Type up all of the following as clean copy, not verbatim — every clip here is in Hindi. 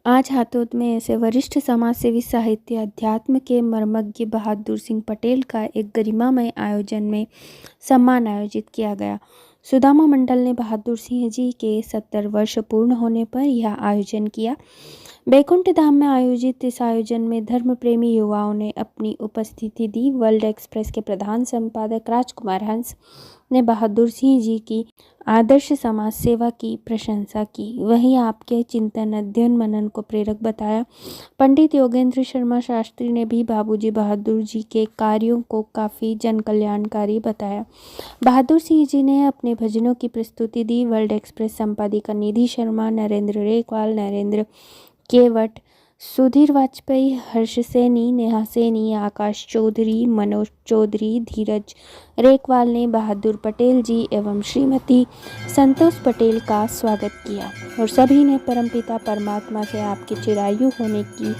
आज हाथोद में ऐसे वरिष्ठ समाजसेवी साहित्य अध्यात्म के मर्मज्ञ बहादुर सिंह पटेल का एक गरिमामय आयोजन में सम्मान आयोजित किया गया। सुदामा मंडल ने बहादुर सिंह जी के 70 वर्ष पूर्ण होने पर यह आयोजन किया। बैकुंठ धाम में आयोजित इस आयोजन में धर्म प्रेमी युवाओं ने अपनी उपस्थिति दी। वर्ल्ड एक्सप्रेस के प्रधान संपादक राजकुमार हंस ने बहादुर सिंह जी की आदर्श समाज सेवा की प्रशंसा की। वहीं आपके चिंतन अध्ययन मनन को प्रेरक बताया। पंडित योगेंद्र शर्मा शास्त्री ने भी बाबूजी बहादुर जी के कार्यों को काफ़ी जन कल्याणकारी बताया। बहादुर सिंह जी ने अपने भजनों की प्रस्तुति दी। वर्ल्ड एक्सप्रेस संपादिका निधि शर्मा, नरेंद्र रेखवाल, नरेंद्र केवट, सुधीर वाजपेयी, हर्ष सैनी, नेहा सैनी, आकाश चौधरी, मनोज चौधरी, धीरज रेखवाल ने बहादुर पटेल जी एवं श्रीमती संतोष पटेल का स्वागत किया और सभी ने परमपिता परमात्मा से आपके चिरायु होने की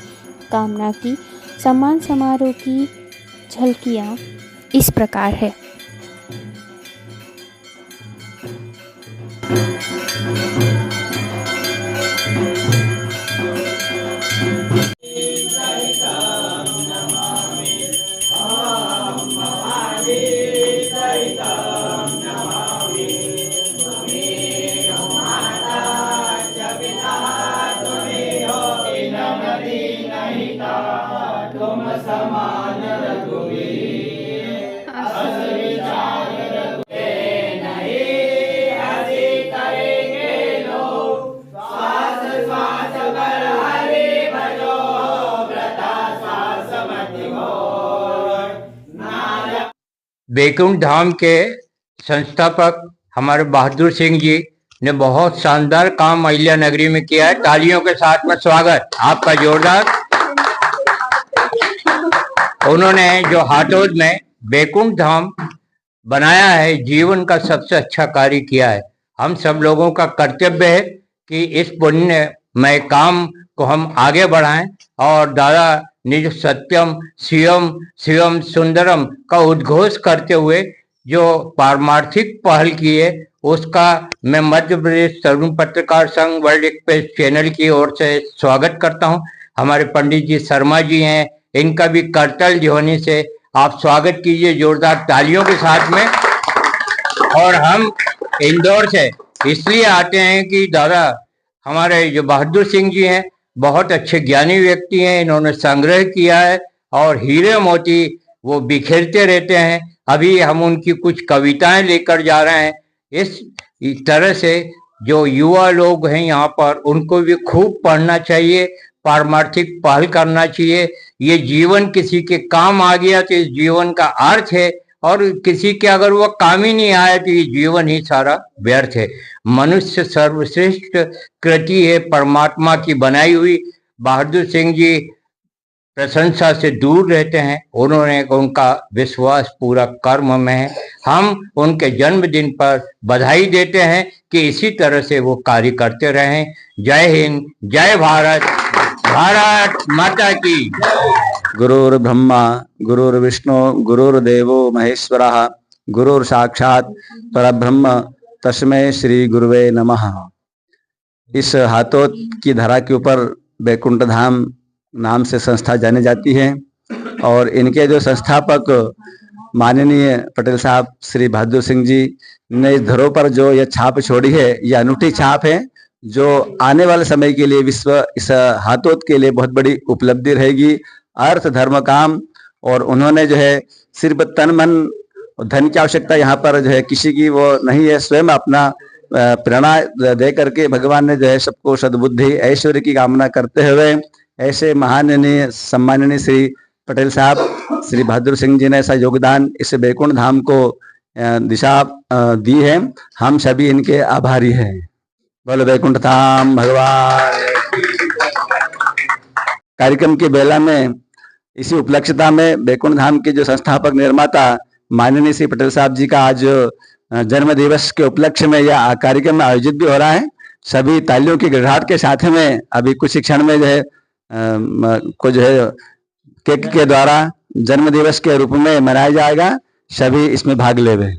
कामना की। सम्मान समारोह की झलकियाँ इस प्रकार है। बैकुंठ धाम के संस्थापक हमारे बहादुर सिंह जी ने बहुत शानदार काम अहिल्या नगरी में किया है। तालियों के साथ में स्वागत आपका जोरदार। उन्होंने जो हाथोद में बैकुंठ धाम बनाया है, जीवन का सबसे अच्छा कार्य किया है। हम सब लोगों का कर्तव्य है कि इस पुण्यमय काम को हम आगे बढ़ाएं और दादा निज सत्यम शिवम शिवम सुंदरम का उद्घोष करते हुए जो पारमार्थिक पहल की है, उसका मैं मध्य प्रदेश तरुण पत्रकार संघ वर्ल्ड एक्सप्रेस चैनल की ओर से स्वागत करता हूं। हमारे पंडित जी शर्मा जी हैं, इनका भी करतल ध्वनि से आप स्वागत कीजिए जोरदार तालियों के साथ में। और हम इंदौर से इसलिए आते हैं कि दादा हमारे जो बहादुर सिंह जी हैं बहुत अच्छे ज्ञानी व्यक्ति हैं। इन्होंने संग्रह किया है और हीरे मोती वो बिखेरते रहते हैं। अभी हम उनकी कुछ कविताएं लेकर जा रहे हैं। इस तरह से जो युवा लोग हैं यहाँ पर, उनको भी खूब पढ़ना चाहिए, पारमार्थिक पहल करना चाहिए। ये जीवन किसी के काम आ गया तो इस जीवन का अर्थ है, और किसी के अगर वो काम ही नहीं आया तो ये जीवन ही सारा व्यर्थ है। मनुष्य सर्वश्रेष्ठ कृति है परमात्मा की बनाई हुई। बहादुर सिंह जी प्रशंसा से दूर रहते हैं। उन्होंने उनका विश्वास पूरा कर्म में है। हम उनके जन्मदिन पर बधाई देते हैं कि इसी तरह से वो कार्य करते रहें। जय हिंद, जय भारत, भारत माता की। गुरुर् ब्रह्मा गुरुर्विष्णु गुरुर्देवो महेश्वरः गुरुर् साक्षात परब्रह्म तस्मै श्री गुरुवे नमः। इस हाथोद की धरा के ऊपर बैकुंठ धाम नाम से संस्था जानी जाती है और इनके जो संस्थापक माननीय पटेल साहब श्री बहादुर सिंह जी ने इस धरोहर पर जो यह छाप छोड़ी है, यह अनूठी छाप है जो आने वाले समय के लिए विश्व इस हाथोद के लिए बहुत बड़ी उपलब्धि रहेगी। अर्थ धर्म काम, और उन्होंने जो है सिर्फ तन मन धन की आवश्यकता यहाँ पर जो है किसी की वो नहीं है, स्वयं अपना प्रेरणा दे करके भगवान ने जो है सबको सद्बुद्धि ऐश्वर्य की कामना करते हुए ऐसे महाननीय सम्माननीय श्री पटेल साहब श्री बहादुर सिंह जी ने ऐसा योगदान इस बैकुंठ धाम को दिशा दी है। हम सभी इनके आभारी हैं। बोलो बैकुंठ धाम भगवान। कार्यक्रम के बेला में इसी उपलक्ष्यता में बैकुंठ धाम के जो संस्थापक निर्माता माननीय श्री पटेल साहब जी का आज जन्म दिवस के उपलक्ष्य में यह कार्यक्रम आयोजित भी हो रहा है। सभी तालियों की गड़गड़ाहट के साथ में अभी कुछ क्षण में जो है को जो है केक के द्वारा जन्म दिवस के रूप में मनाया जाएगा। सभी इसमें भाग लेवे।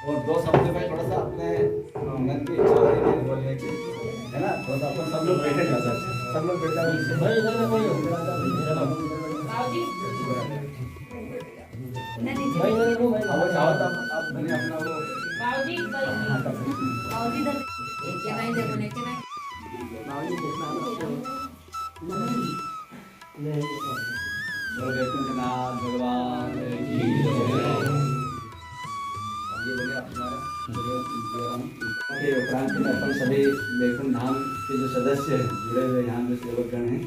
और 2 शब्द में थोड़ा सा अपने मन की इच्छा बोलने की, है ना? थोड़ा अपन सब लोग बैठे ना सर, सब लोग बैठ जाओ। भाई इधर में कोई भाई इधर को भाई आओ चाहो तो आप बने अपना वो बाऊजी बाऊजी इधर एक के नहीं देखो ने के नहीं बाऊजी देखना नहीं बोलो वैकुंठनाथ भगवान की जय। ये बोले आप हमारा के उपरांत में अपन सभी वैकुंठ धाम के जो सदस्य हैं जुड़े हुए यहाँ जो सेवकगण हैं,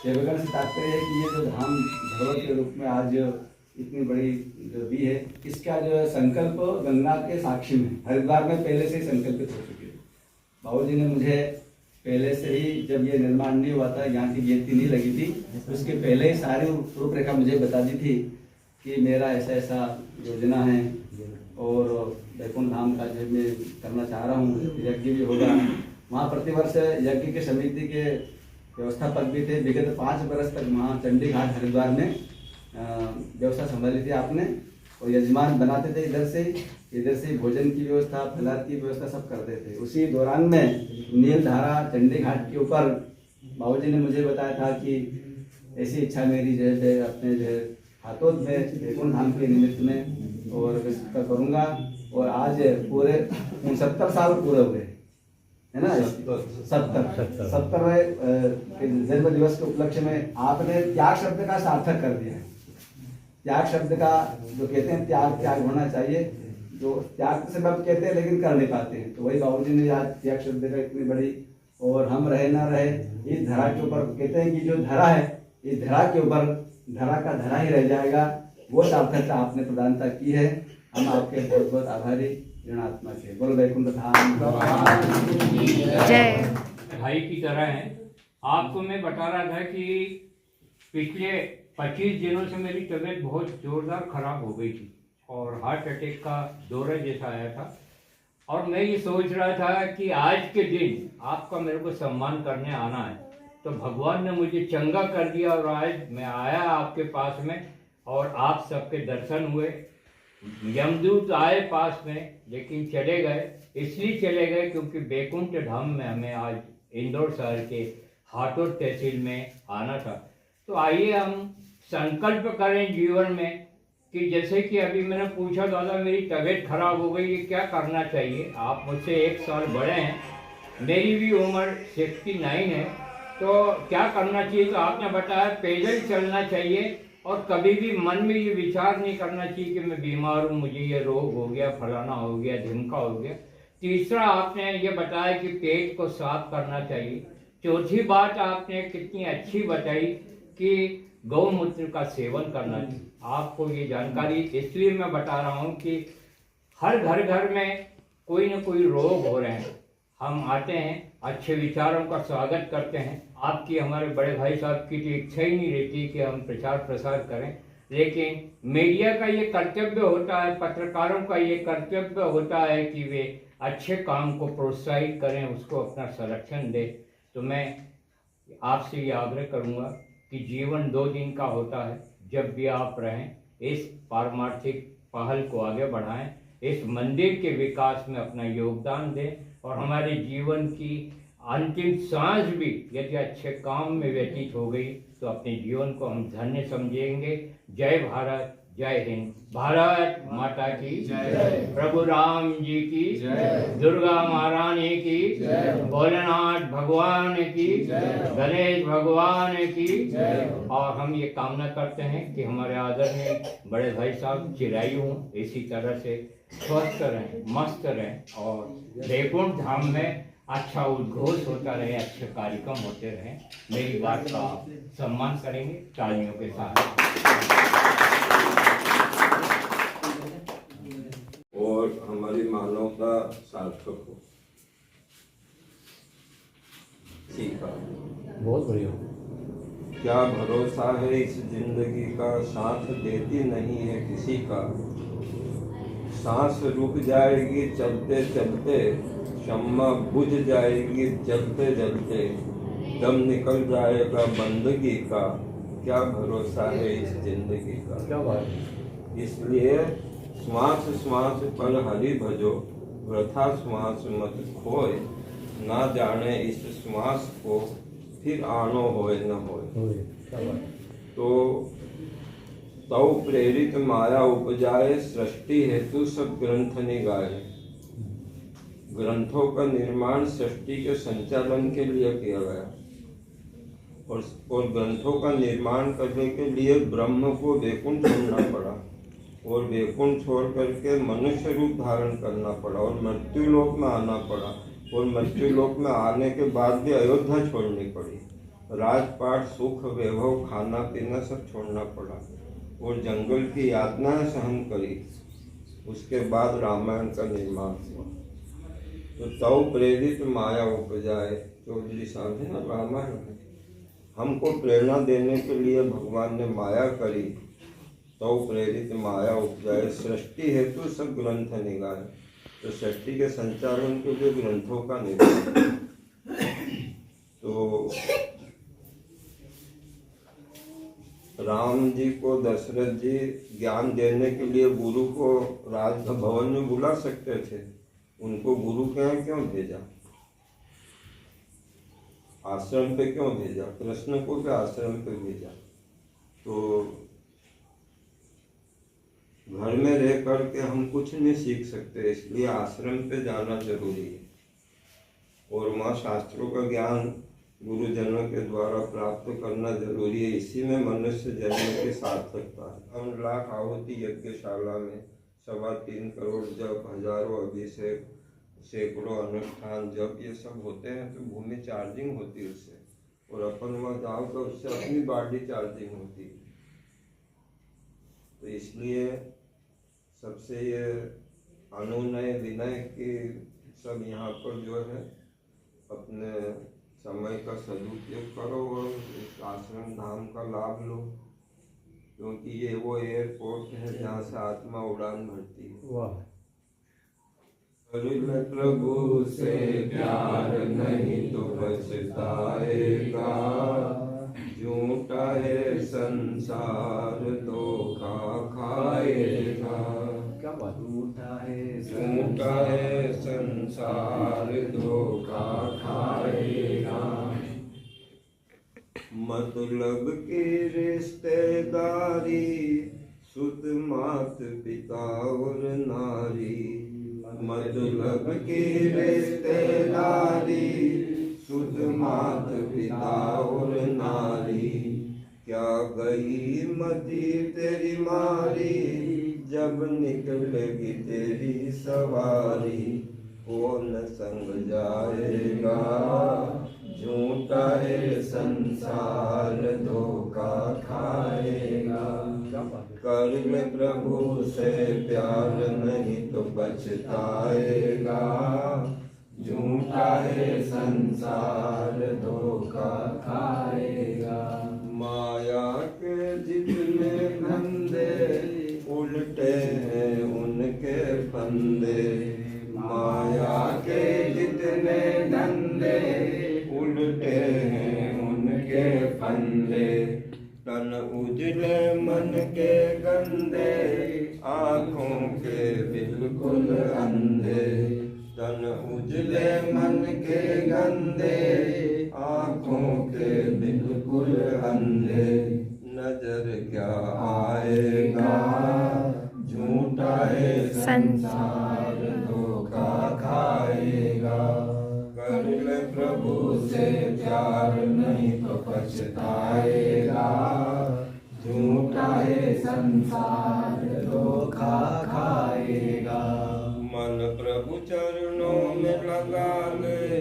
सेवकगण से तात्पर्य है कि ये जो धाम भगवत के रूप में आज इतनी बड़ी जो भी है, इसका जो संकल्प गंगा के साक्षी में हरिद्वार में पहले से ही संकल्पित हो चुकी है। बाबूजी ने मुझे पहले से ही, जब ये निर्माण नहीं हुआ था, यहाँ की गिनती नहीं लगी थी, उसके पहले ही सारी रूपरेखा मुझे बता दी थी कि मेरा ऐसा ऐसा योजना है और वैकुंठ धाम का जो मैं करना चाह रहा हूँ, यज्ञ भी होगा वहाँ। प्रतिवर्ष यज्ञ के समिति के व्यवस्थापक भी थे। विगत 5 वर्ष तक वहाँ चंडी घाट हरिद्वार में व्यवस्था संभाली थी आपने, और यजमान बनाते थे इधर से भोजन की व्यवस्था, फलाहार की व्यवस्था सब करते थे। उसी दौरान में नीलधारा चंडी घाट के ऊपर बाबूजी ने मुझे बताया था कि ऐसी इच्छा मेरी जो है अपने जो है हाथों में वैकुंठ धाम के निमित्त में और इसका करूँगा। और आज पूरे 69 साल पूरे हुए, है ना? 70वें जन्म दिवस के उपलक्ष्य में आपने त्याग शब्द का सार्थक कर दिया है। त्याग शब्द का जो कहते हैं त्याग होना चाहिए, जो त्याग से सब कहते हैं लेकिन कर नहीं पाते हैं, तो वही बाबूजी ने आज त्याग शब्द का इतनी बड़ी, और हम रहे ना रहे इस धरा के ऊपर, कहते हैं कि जो धरा है इस धरा के ऊपर धरा का धरा ही रह जाएगा, वो सार्थकता आपने प्रदानता की है। हम आपके बहुत बहुत आभारी ऋणात्मा के। बोलो वैकुंठ धाम जय। भाई की तरह है। आपको मैं बता रहा था कि पिछले 25 दिनों से मेरी तबीयत बहुत जोरदार खराब हो गई थी और हार्ट अटैक का दौरा जैसा आया था, और मैं ये सोच रहा था कि आज के दिन आपका मेरे को सम्मान करने आना है, तो भगवान ने मुझे चंगा कर दिया और आज मैं आया आपके पास में और आप सबके दर्शन हुए। यमदूत आए पास में लेकिन चले गए, इसलिए चले गए क्योंकि वैकुंठ धाम में हमें आज इंदौर शहर के हाटोद तहसील में आना था। तो आइए हम संकल्प करें जीवन में कि जैसे कि अभी मैंने पूछा, दादा मेरी तबीयत खराब हो गई, ये क्या करना चाहिए? आप मुझसे 1 साल बड़े हैं, मेरी भी उम्र 69 है, तो क्या करना चाहिए? तो आपने बताया पैदल चलना चाहिए और कभी भी मन में ये विचार नहीं करना चाहिए कि मैं बीमार हूँ, मुझे ये रोग हो गया, फलाना हो गया, ढिमका हो गया। तीसरा आपने ये बताया कि पेट को साफ करना चाहिए। चौथी बात आपने कितनी अच्छी बताई कि गौमूत्र का सेवन करना चाहिए। आपको ये जानकारी इसलिए मैं बता रहा हूँ कि हर घर में कोई न कोई रोग हो रहे हैं। हम आते हैं, अच्छे विचारों का स्वागत करते हैं। आपकी, हमारे बड़े भाई साहब की तो इच्छा ही नहीं रहती कि हम प्रचार प्रसार करें, लेकिन मीडिया का ये कर्तव्य होता है, पत्रकारों का ये कर्तव्य होता है कि वे अच्छे काम को प्रोत्साहित करें, उसको अपना संरक्षण दें। तो मैं आपसे ये आग्रह करूँगा कि जीवन 2 दिन का होता है। जब भी आप रहें, इस पारमार्थिक पहल को आगे बढ़ाएं, इस मंदिर के विकास में अपना योगदान दें और हमारे जीवन की अंतिम सांस भी यदि अच्छे काम में व्यतीत हो गई तो अपने जीवन को हम धन्य समझेंगे। जय भारत, जय हिंद, भारत माता की जय, प्रभु राम जी की जय, दुर्गा महारानी की जय, भोलेनाथ भगवान की जय, गणेश भगवान की जय। और हम ये कामना करते हैं कि हमारे आदरणीय बड़े भाई साहब चिरायु हों, इसी तरह से स्वस्थ रहें, मस्त रहें और वैकुंठ धाम में अच्छा उद्घोष होता रहे, अच्छे कार्यक्रम होते रहें। मेरी बात का सम्मान करेंगे तालियों के साथ। और हमारी मानवता सार्थक हो। सीखा बहुत बढ़िया। क्या भरोसा है इस जिंदगी का, साथ देती नहीं है किसी का। सांस रुक जाएगी चलते चलते, शम्मा बुझ जाएगी जलते जलते, दम निकल जाएगा बंदगी का। क्या भरोसा है इस जिंदगी का। क्या बात। इसलिए श्वास श्वास पर हरि भजो, वृथा श्वास मत खोए। ना जाने इस श्वास को फिर आनो होए न होए। तो तव प्रेरित माया उपजाए, सृष्टि हेतु सब ग्रंथ निगाए। ग्रंथों का निर्माण सृष्टि के संचालन के लिए किया गया और ग्रंथों का निर्माण करने के लिए ब्रह्म को वैकुंठ छोड़ना पड़ा और वैकुंठ छोड़ करके मनुष्य रूप धारण करना पड़ा और मृत्यु लोक में आना पड़ा और मृत्यु लोक में आने के बाद भी अयोध्या छोड़नी पड़ी। राजपाट, सुख, वैभव, खाना पीना सब छोड़ना पड़ा और जंगल की यातनाएं सहन करी। उसके बाद रामायण का निर्माण हुआ। तो तव प्रेरित माया उपजाए, चौधरी साहब है ना रामायण है। हमको प्रेरणा देने के लिए भगवान ने माया करी। तव प्रेरित माया उपजाए, सृष्टि हेतु सब ग्रंथ निगाए। तो सृष्टि के संचालन के लिए ग्रंथों का निर्माण। तो राम जी को दशरथ जी ज्ञान देने के लिए गुरु को राजभवन में बुला सकते थे, उनको गुरु के यहाँ क्यों भेजा, आश्रम पे क्यों भेजा, कृष्ण को क्या आश्रम पे भेजा। तो घर में रह करके हम कुछ नहीं सीख सकते, इसलिए आश्रम पे जाना जरूरी है और वहाँ शास्त्रों का ज्ञान गुरुजनों के द्वारा प्राप्त करना जरूरी है। इसी में मनुष्य जन्म की सार्थकता है। 5 लाख आहुति यज्ञशाला में 3.25 करोड़ जप, हजारों अभिषेक, सैकड़ों अनुष्ठान जब ये सब होते हैं तो भूमि चार्जिंग होती है उससे, और अपन वहाँ जाओ तो उससे अपनी बॉडी चार्जिंग होती है। तो इसलिए सबसे ये अनुनय विनय की सब यहाँ पर जो है अपने समय का सदुपयोग करो और इस आश्रम धाम का लाभ लो, क्योंकि ये वो एयरपोर्ट है जहाँ से आत्मा उड़ान भरती है। वाह। प्रभु से प्यार नहीं तो पछताएगा, झूठा है संसार धोखा खाएगा। क्या बात। झूठा है संसार धोखा खाएगा। मतलब की रिश्तेदारी, सुत मात पिता और नारी। मतलब की रिश्तेदारी, सुत मात पिता और नारी। क्या गई मती तेरी मारी, जब निकलेगी तेरी सवारी। कौन संग जाएगा, झूठा है संसार धोखा खाएगा। कर ले प्रभु से प्यार नहीं तो पछताएगा, झूठा है संसार धोखा खाएगा। माया के जितने धंधे उल्टे हैं उनके फंदे। माया के जितने धंधे उल्टे हैं उनके फंदे। तन उजले मन के गंदे, आँखों के बिल्कुल अंधे। तन उजले मन के गंदे, आँखों के बिल्कुल अंधे। नजर क्या आएगा, झूठा है संसार, धोखा खाएगा। कर ले प्रभु से प्यार, नहीं तो पछताएगा। झूठा है संसार, धोखा खाएगा। मन प्रभु चरणों में लगा ले,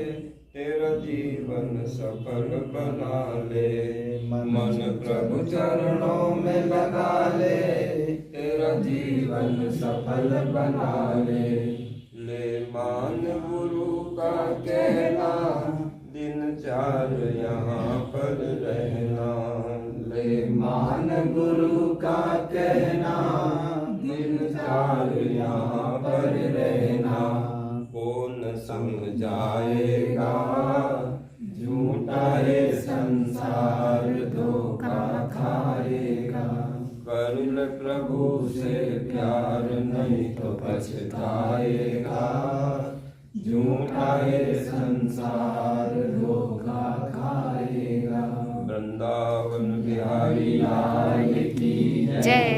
तेरा जीवन सफल बना ले। मन प्रभु चरणों में लगा ले, तेरा जीवन सफल बना ले। ले मान गुरु का कहना, दिन चार यहाँ पर रहना। ले मान गुरु का कहना, दिन चार यहाँ पर रहना। कौन समझाएगा, झूठा है संसार, धोखा खाएगा। कर ले प्रभु से प्यार, नहीं तो पछताएगा। झूठा है संसार, धोखा खाएगा। वृंदावन बिहारी लाल की जय।